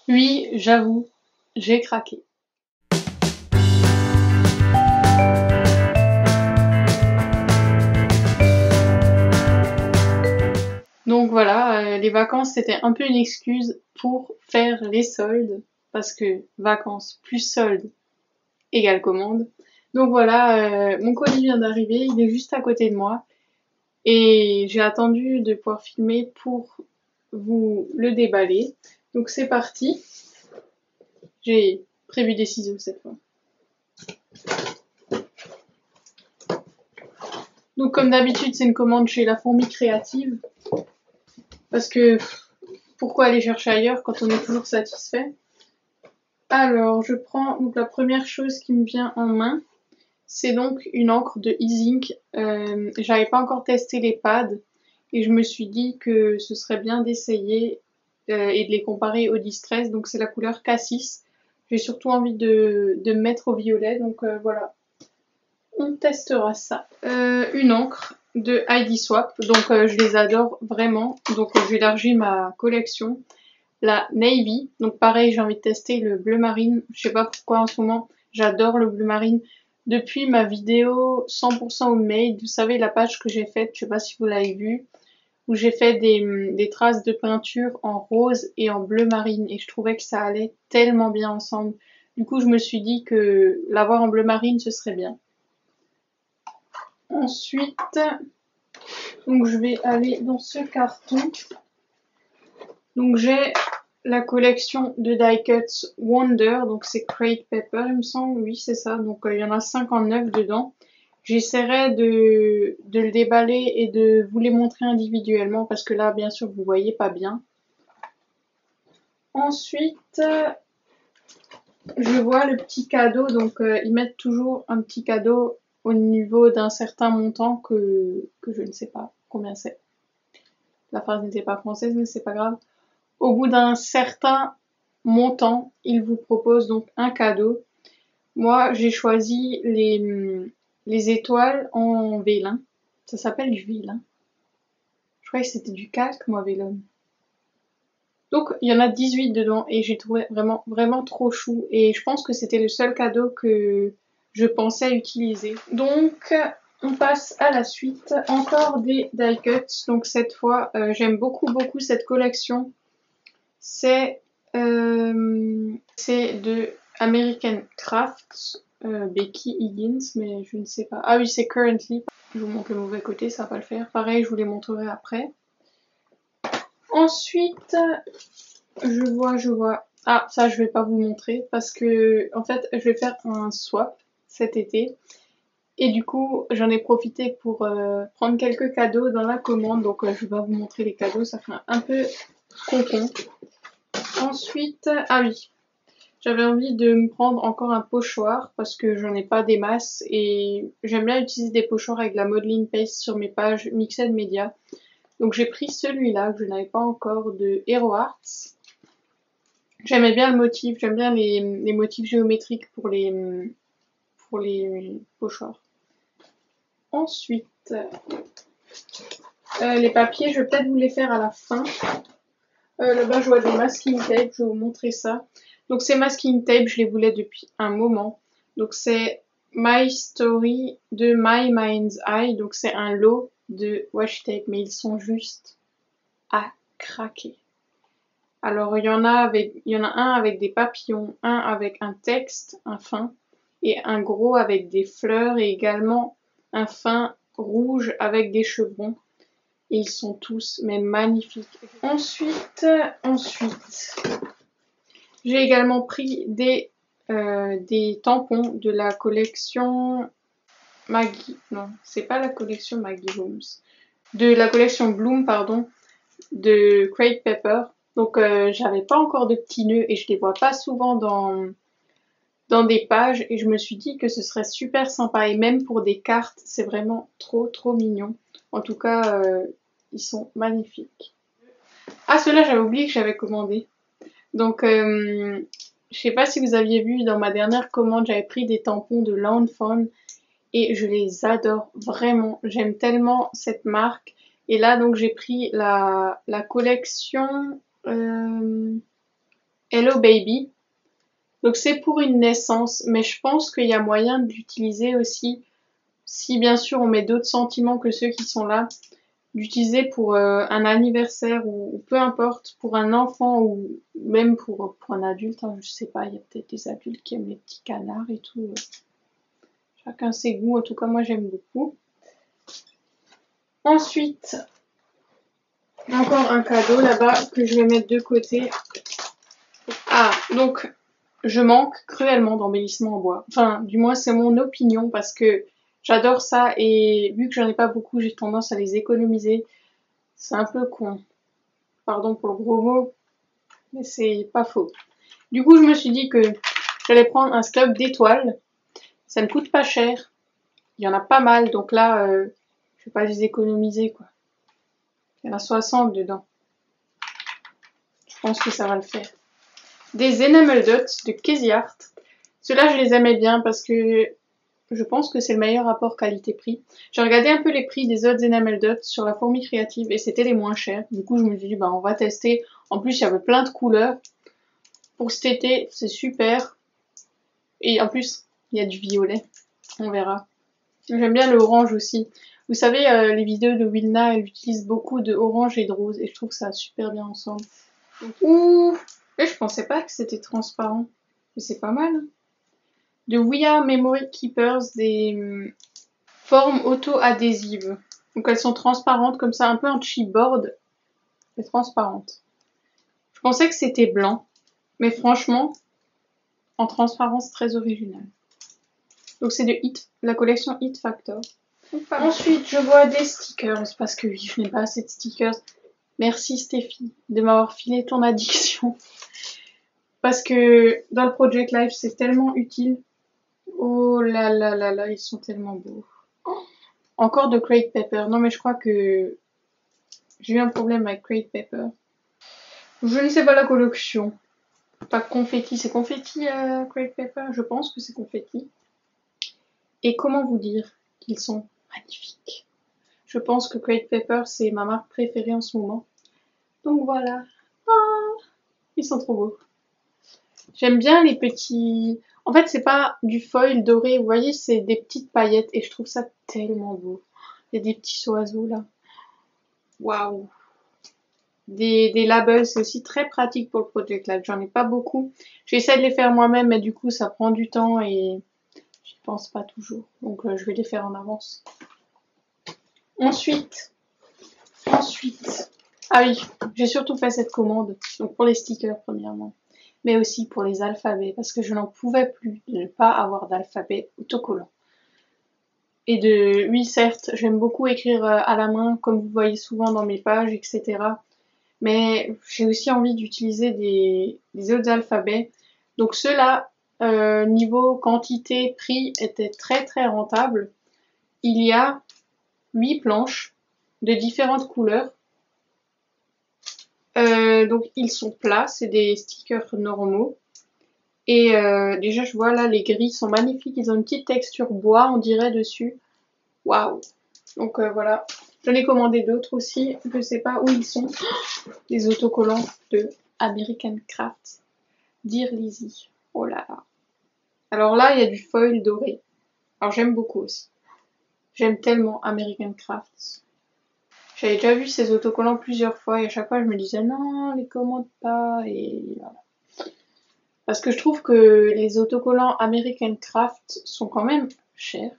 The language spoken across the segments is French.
Oui, j'avoue, j'ai craqué. Donc voilà, les vacances c'était un peu une excuse pour faire les soldes, parce que vacances plus soldes égale commande. Donc voilà, mon colis vient d'arriver, il est juste à côté de moi et j'ai attendu de pouvoir filmer pour vous le déballer. Donc c'est parti, j'ai prévu des ciseaux cette fois. Donc comme d'habitude c'est une commande chez La Fourmi Créative, parce que pourquoi aller chercher ailleurs quand on est toujours satisfait? Alors, je prends donc la première chose qui me vient en main, c'est donc une encre de Easink. J'avais pas encore testé les pads et je me suis dit que ce serait bien d'essayer et de les comparer au Distress. Donc c'est la couleur Cassis. J'ai surtout envie de me mettre au violet, donc voilà. On testera ça. Une encre de ID Swap, donc je les adore vraiment. Donc j'élargis ma collection. La Navy, donc pareil, j'ai envie de tester le bleu marine. Je sais pas pourquoi en ce moment, j'adore le bleu marine. Depuis ma vidéo 100% homemade, vous savez la page que j'ai faite, je sais pas si vous l'avez vue, où j'ai fait des traces de peinture en rose et en bleu marine et je trouvais que ça allait tellement bien ensemble. Du coup, je me suis dit que l'avoir en bleu marine, ce serait bien. Ensuite, donc je vais aller dans ce carton. Donc j'ai la collection de Die Cuts Wonder, donc c'est Crate Pepper il me semble, oui c'est ça, donc il y en a 59 dedans. J'essaierai de le déballer et de vous les montrer individuellement parce que là bien sûr vous voyez pas bien. Ensuite, je vois le petit cadeau, donc ils mettent toujours un petit cadeau au niveau d'un certain montant que je ne sais pas combien c'est. La phrase n'était pas française mais c'est pas grave. Au bout d'un certain montant, il vous propose donc un cadeau. Moi, j'ai choisi les étoiles en vélin. Ça s'appelle du vélin. Je croyais que c'était du calque, moi, vélum. Donc, il y en a 18 dedans et j'ai trouvé vraiment, vraiment trop chou. Et je pense que c'était le seul cadeau que je pensais utiliser. Donc, on passe à la suite. Encore des die cuts. Donc, cette fois, j'aime beaucoup, beaucoup cette collection. C'est de American Crafts, Becky Higgins, mais je ne sais pas. Ah oui, c'est Currently. Je vous montre le mauvais côté, ça va pas le faire. Pareil, je vous les montrerai après. Ensuite, je vois. Ah, ça, je vais pas vous montrer parce que, en fait, je vais faire un swap cet été. Et du coup, j'en ai profité pour prendre quelques cadeaux dans la commande. Donc, je vais pas vous montrer les cadeaux, ça fait un peu concon. Ensuite, ah oui, j'avais envie de me prendre encore un pochoir parce que j'en ai pas des masses et j'aime bien utiliser des pochoirs avec de la modeling paste sur mes pages Mixed Media. Donc j'ai pris celui-là que je n'avais pas encore de Hero Arts. J'aimais bien le motif, j'aime bien les motifs géométriques pour les pochoirs. Ensuite, les papiers, je vais peut-être vous les faire à la fin. Là-bas, je vois des masking tape, je vais vous montrer ça. Donc ces masking tape, je les voulais depuis un moment. Donc c'est My Story de My Mind's Eye. Donc c'est un lot de washi tape, mais ils sont juste à craquer. Alors il y en a un avec des papillons, un avec un texte, un fin, et un gros avec des fleurs, et également un fin rouge avec des chevrons. Et ils sont tous mais magnifiques. Ensuite, j'ai également pris des tampons de la collection Maggie. Non, c'est pas la collection Maggie Holmes. De la collection Bloom, pardon, de Crate Pepper. Donc j'avais pas encore de petits nœuds et je les vois pas souvent dans des pages et je me suis dit que ce serait super sympa et même pour des cartes, c'est vraiment trop trop mignon. En tout cas, ils sont magnifiques. Ah, ceux-là, j'avais oublié que j'avais commandé. Donc, je sais pas si vous aviez vu dans ma dernière commande, j'avais pris des tampons de Lawn Fawn et je les adore vraiment. J'aime tellement cette marque. Et là, donc, j'ai pris la collection Hello Baby. Donc c'est pour une naissance, mais je pense qu'il y a moyen de l'utiliser aussi, si bien sûr on met d'autres sentiments que ceux qui sont là, d'utiliser pour un anniversaire ou peu importe, pour un enfant ou même pour un adulte, hein, je sais pas, il y a peut-être des adultes qui aiment les petits canards et tout. Chacun ses goûts, en tout cas moi j'aime beaucoup. Ensuite, encore un cadeau là-bas que je vais mettre de côté. Ah, donc je manque cruellement d'embellissement en bois. Enfin, du moins c'est mon opinion parce que j'adore ça et vu que j'en ai pas beaucoup, j'ai tendance à les économiser. C'est un peu con. Pardon pour le gros mot, mais c'est pas faux. Du coup, je me suis dit que j'allais prendre un scope d'étoiles. Ça ne coûte pas cher. Il y en a pas mal, donc là, je vais pas les économiser, quoi. Il y en a 60 dedans. Je pense que ça va le faire. Des Enamel Dots de Casey Art. Ceux-là, je les aimais bien parce que je pense que c'est le meilleur rapport qualité-prix. J'ai regardé un peu les prix des autres Enamel Dots sur la fourmi créative et c'était les moins chers. Du coup, je me suis dit, bah, on va tester. En plus, il y avait plein de couleurs. Pour cet été, c'est super. Et en plus, il y a du violet. On verra. J'aime bien le orange aussi. Vous savez, les vidéos de Wilna, elle utilise beaucoup de orange et de rose. Et je trouve que ça va super bien ensemble. Ouh! Et je pensais pas que c'était transparent. Mais c'est pas mal. Hein. De We Are Memory Keepers, des formes auto-adhésives. Donc elles sont transparentes comme ça, un peu en chipboard, mais transparentes. Je pensais que c'était blanc, mais franchement, en transparence très originale. Donc c'est de la collection Hit Factor. Ensuite, je vois des stickers, parce que oui, je n'ai pas assez de stickers. Merci Stéphie de m'avoir filé ton addiction. Parce que dans le Project Life, c'est tellement utile. Oh là là là là, ils sont tellement beaux. Encore de Crate Pepper. Non mais je crois que j'ai eu un problème avec Crate Pepper. Je ne sais pas la collection. Pas confetti, c'est confetti Crate Pepper. Je pense que c'est confetti. Et comment vous dire qu'ils sont magnifiques. Je pense que Crate Pepper c'est ma marque préférée en ce moment. Donc voilà. Ah, ils sont trop beaux. J'aime bien les petits... En fait, c'est pas du foil doré, vous voyez, c'est des petites paillettes et je trouve ça tellement beau. Il y a des petits oiseaux là. Waouh. Des labels, c'est aussi très pratique pour le Project Life. J'en ai pas beaucoup. J'essaie de les faire moi-même, mais du coup, ça prend du temps et j'y pense pas toujours. Donc, je vais les faire en avance. Ensuite. Ah oui, j'ai surtout fait cette commande. Donc, pour les stickers, premièrement. Mais aussi pour les alphabets, parce que je n'en pouvais plus de ne pas avoir d'alphabet autocollant. Et oui, certes, j'aime beaucoup écrire à la main, comme vous voyez souvent dans mes pages, etc. Mais j'ai aussi envie d'utiliser des autres alphabets. Donc ceux-là, niveau quantité, prix, étaient très très rentables. Il y a 8 planches de différentes couleurs. Donc ils sont plats, c'est des stickers normaux. Et déjà je vois là les gris sont magnifiques, ils ont une petite texture bois on dirait dessus. Waouh. Donc voilà, j'en ai commandé d'autres aussi, je sais pas où ils sont. Les autocollants de American Craft. Dear Lizzie. Oh là là. Alors là il y a du foil doré. Alors j'aime beaucoup aussi. J'aime tellement American Crafts. J'avais déjà vu ces autocollants plusieurs fois et à chaque fois je me disais non, les commande pas et voilà. Parce que je trouve que les autocollants American Craft sont quand même chers.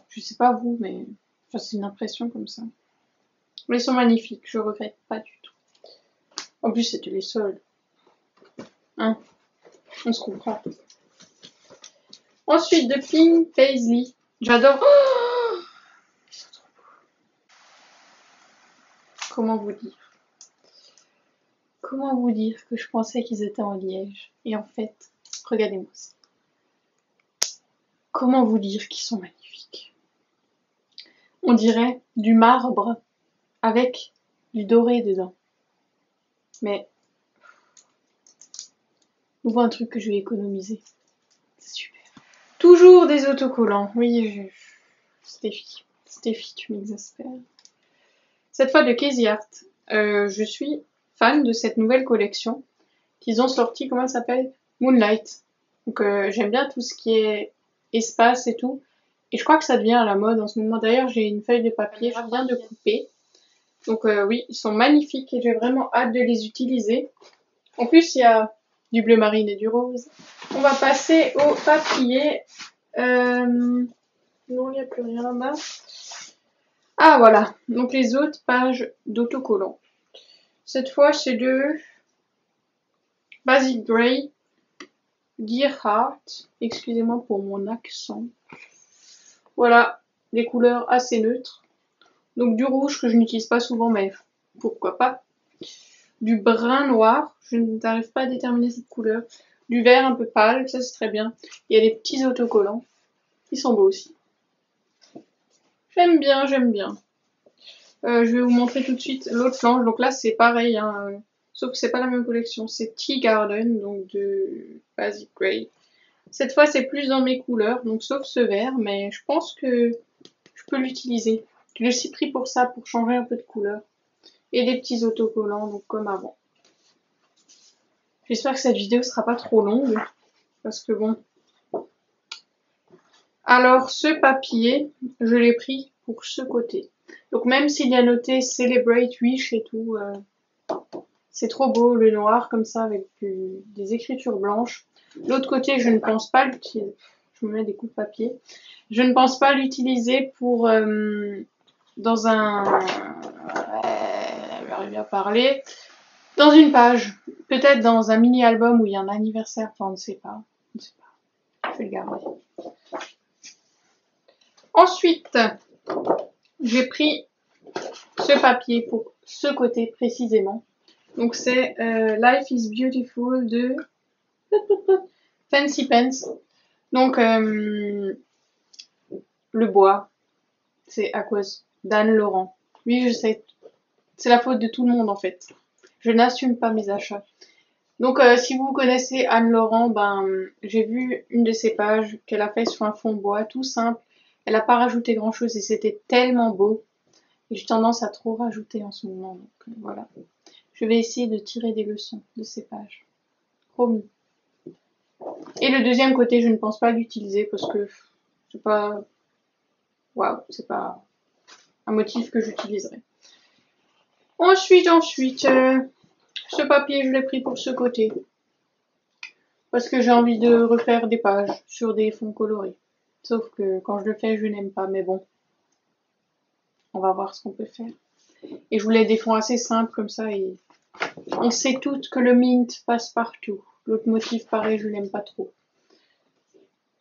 Je sais pas vous, mais enfin, c'est une impression comme ça. Mais ils sont magnifiques, je regrette pas du tout. En plus, c'était les soldes. Hein, on se comprend. Ensuite, de Pink Paisley. J'adore. Oh, ils sont trop beaux. Comment vous dire? Comment vous dire que je pensais qu'ils étaient en liège. Et en fait, regardez-moi ça. Comment vous dire qu'ils sont magnifiques? On dirait du marbre avec du doré dedans. Mais, nouveau un truc que je vais économiser. C'est super. Toujours des autocollants. Oui, Stéphie, tu m'exaspères. Cette fois de Casey Art. Je suis fan de cette nouvelle collection qu'ils ont sorti, comment ça s'appelle? Moonlight. Donc j'aime bien tout ce qui est espace et tout. Et je crois que ça devient à la mode en ce moment. D'ailleurs, j'ai une feuille de papier, je viens de couper. Donc oui, ils sont magnifiques et j'ai vraiment hâte de les utiliser. En plus, il y a du bleu marine et du rose. On va passer au papier. Non, il n'y a plus rien là-bas. Ah voilà, donc les autres pages d'autocollants. Cette fois, c'est de Basic Grey, Dear Heart. Excusez-moi pour mon accent. Voilà, des couleurs assez neutres. Donc du rouge que je n'utilise pas souvent, mais pourquoi pas. Du brun noir, je n'arrive pas à déterminer cette couleur. Du vert un peu pâle, ça c'est très bien. Il y a des petits autocollants, ils sont beaux aussi. J'aime bien, j'aime bien. Je vais vous montrer tout de suite l'autre planche. Donc là c'est pareil, hein, sauf que c'est pas la même collection. C'est Tea Garden, donc de Basic Grey. Cette fois c'est plus dans mes couleurs, donc sauf ce vert, mais je pense que je peux l'utiliser. Je l'ai aussi pris pour ça, pour changer un peu de couleur. Et des petits autocollants, donc comme avant. J'espère que cette vidéo sera pas trop longue, parce que bon. Alors, ce papier, je l'ai pris pour ce côté. Donc même s'il y a noté Celebrate Wish et tout, c'est trop beau, le noir comme ça, avec des écritures blanches. L'autre côté, je ne pense pas l'utiliser. Je me mets des coups de papier. Je ne pense pas l'utiliser pour... dans un... j'arrive à parler. Dans une page. Peut-être dans un mini-album où il y a un anniversaire. Enfin, on ne sait pas. On ne sait pas. Je vais le garder. Ensuite, j'ai pris ce papier pour ce côté précisément. Donc c'est Life is Beautiful de Fancy Pants. Donc le bois, c'est à cause d'Anne Laurent. Oui, je sais, c'est la faute de tout le monde en fait. Je n'assume pas mes achats. Donc si vous connaissez Anne Laurent, ben j'ai vu une de ses pages qu'elle a fait sur un fond de bois, tout simple. Elle n'a pas rajouté grand chose et c'était tellement beau. Et j'ai tendance à trop rajouter en ce moment. Donc voilà. Je vais essayer de tirer des leçons de ces pages. Promis. Et le deuxième côté, je ne pense pas l'utiliser parce que c'est pas... Waouh, c'est pas un motif que j'utiliserai. Ensuite, ce papier, je l'ai pris pour ce côté. Parce que j'ai envie de refaire des pages sur des fonds colorés. Sauf que quand je le fais, je n'aime pas. Mais bon, on va voir ce qu'on peut faire. Et je voulais des fonds assez simples comme ça. Et on sait toutes que le mint passe partout. L'autre motif, pareil, je l'aime pas trop.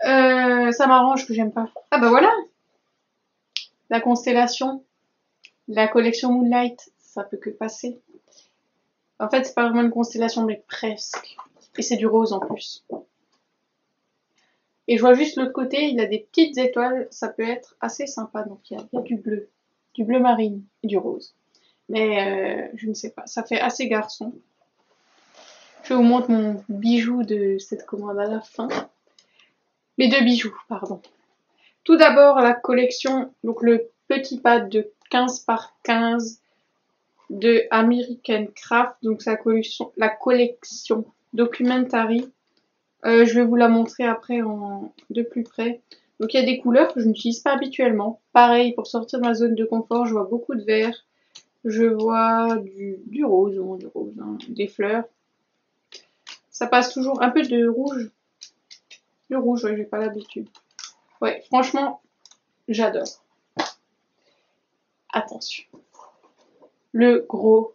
Ça m'arrange que j'aime pas. Ah bah voilà! La constellation, la collection Moonlight, ça peut que passer. En fait, c'est pas vraiment une constellation, mais presque. Et c'est du rose en plus. Et je vois juste l'autre côté, il a des petites étoiles, ça peut être assez sympa. Donc il y a du bleu marine et du rose. Mais je ne sais pas, ça fait assez garçon. Je vous montre mon bijou de cette commande à la fin. Les deux bijoux, pardon. Tout d'abord, la collection, donc le petit pad de 15 par 15 de American Craft, donc la collection Documentary. Je vais vous la montrer après de plus près. Donc il y a des couleurs que je n'utilise pas habituellement. Pareil, pour sortir de ma zone de confort, je vois beaucoup de vert. Je vois du rose, hein, des fleurs. Ça passe toujours un peu de rouge. Le rouge, ouais, j'ai pas l'habitude. Ouais, franchement, j'adore. Attention. Le gros,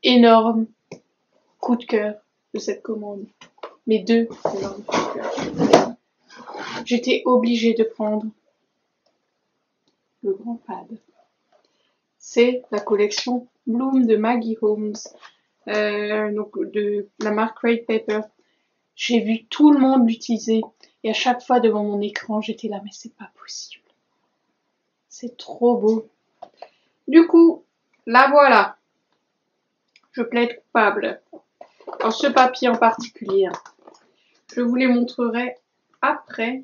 énorme coup de cœur de cette commande. Mes deux énormes coups de cœur. J'étais obligée de prendre le grand pad. C'est la collection Bloom de Maggie Holmes, donc de la marque Crate Paper. J'ai vu tout le monde l'utiliser et à chaque fois devant mon écran, j'étais là, mais c'est pas possible. C'est trop beau. Du coup, la voilà. Je plaide coupable. Dans ce papier en particulier. Je vous les montrerai après.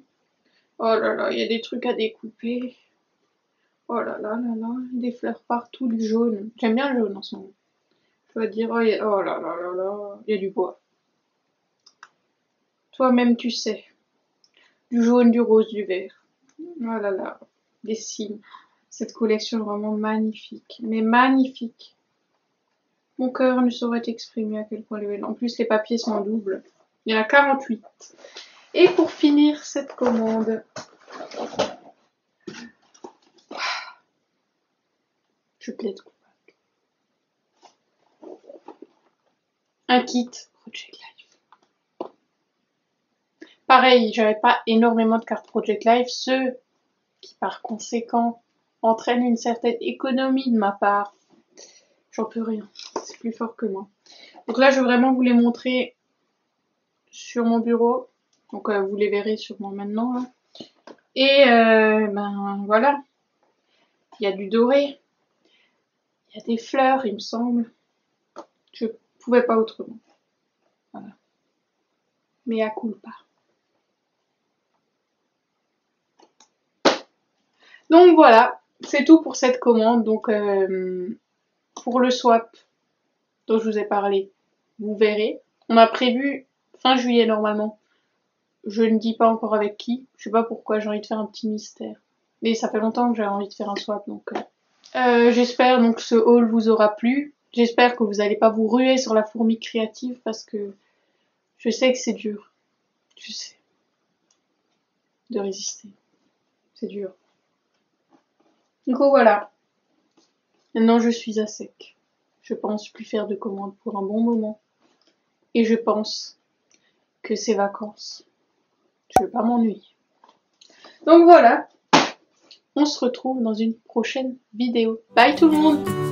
Oh là là, il y a des trucs à découper. Oh là là là là, des fleurs partout, du jaune. J'aime bien le jaune en ce moment. Je dois dire, oh, oh là là là là, il y a du bois. Toi-même, tu sais. Du jaune, du rose, du vert. Oh là là, des signes. Cette collection est vraiment magnifique, mais magnifique. Mon cœur ne saurait exprimer à quel point elle est belle. En plus, les papiers sont en double. Il y en a 48. Et pour finir cette commande, je plaide coupable. Un kit Project Life. Pareil, j'avais pas énormément de cartes Project Life, ce qui par conséquent entraîne une certaine économie de ma part. J'en peux rien, c'est plus fort que moi. Donc là, je vais vraiment vous les montrer sur mon bureau. Donc vous les verrez sûrement maintenant. Là. Et ben voilà, il y a du doré, il y a des fleurs, il me semble. Je pouvais pas autrement. Voilà. Mais à culpa. Donc voilà, c'est tout pour cette commande. Donc pour le swap dont je vous ai parlé, vous verrez. On a prévu fin juillet normalement. Je ne dis pas encore avec qui. Je sais pas pourquoi, j'ai envie de faire un petit mystère. Mais ça fait longtemps que j'ai envie de faire un swap, donc... j'espère donc que ce haul vous aura plu. J'espère que vous n'allez pas vous ruer sur la fourmi créative parce que je sais que c'est dur. Je sais. De résister. C'est dur. Donc voilà. Maintenant je suis à sec. Je pense plus faire de commandes pour un bon moment. Et je pense que ces vacances, je vais pas m'ennuyer. Donc voilà. On se retrouve dans une prochaine vidéo. Bye tout le monde!